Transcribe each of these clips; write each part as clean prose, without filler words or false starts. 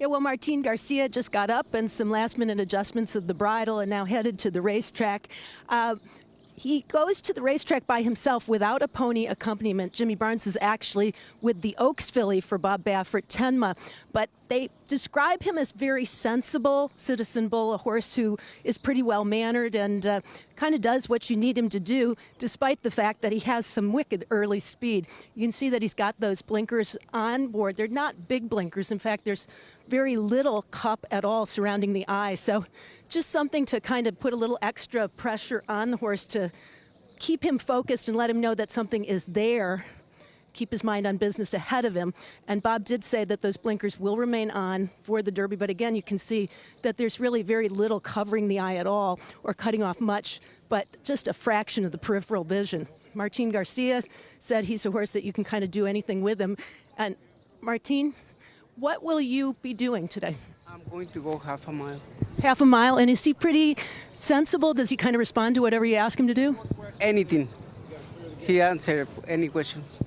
Yeah, well, Martin Garcia just got up and some last-minute adjustments of the bridle and now headed to the racetrack. He goes to the racetrack by himself without a pony accompaniment. Jimmy Barnes is actually with the Oaks filly for Bob Baffert Tenma, but they describe him as very sensible, Citizen Bull, a horse who is pretty well-mannered and kind of does what you need him to do, despite the fact that he has some wicked early speed. You can see that he's got those blinkers on board. They're not big blinkers. In fact, there's very little cup at all surrounding the eye. So just something to kind of put a little extra pressure on the horse to keep him focused and let him know that something is there, keep his mind on business ahead of him. And Bob did say that those blinkers will remain on for the Derby, but again, you can see that there's really very little covering the eye at all or cutting off much, but just a fraction of the peripheral vision. Martin Garcia said he's a horse that you can kind of do anything with him. And Martin, what will you be doing today? I'm going to go half a mile. Half a mile, and is he pretty sensible? Does he kind of respond to whatever you ask him to do? Anything. He answered any questions.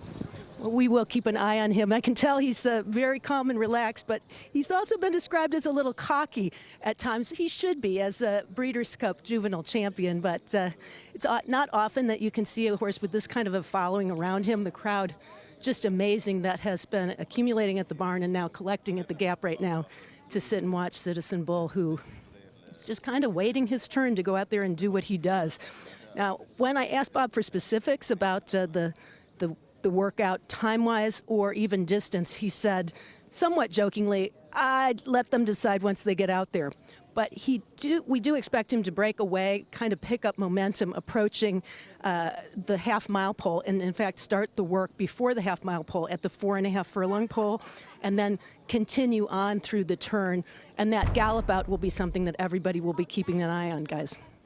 Well, we will keep an eye on him. I can tell he's very calm and relaxed, but he's also been described as a little cocky at times. He should be as a Breeders' Cup juvenile champion, but it's not often that you can see a horse with this kind of a following around him. The crowd, just amazing, that has been accumulating at the barn and now collecting at the Gap right now to sit and watch Citizen Bull, who is just kind of waiting his turn to go out there and do what he does. Now, when I asked Bob for specifics about the workout time-wise or even distance, he said, somewhat jokingly, I'd let them decide once they get out there. But we do expect him to break away, kind of pick up momentum approaching the half-mile pole, and in fact start the work before the half-mile pole at the 4.5 furlong pole, and then continue on through the turn. And that gallop out will be something that everybody will be keeping an eye on, guys.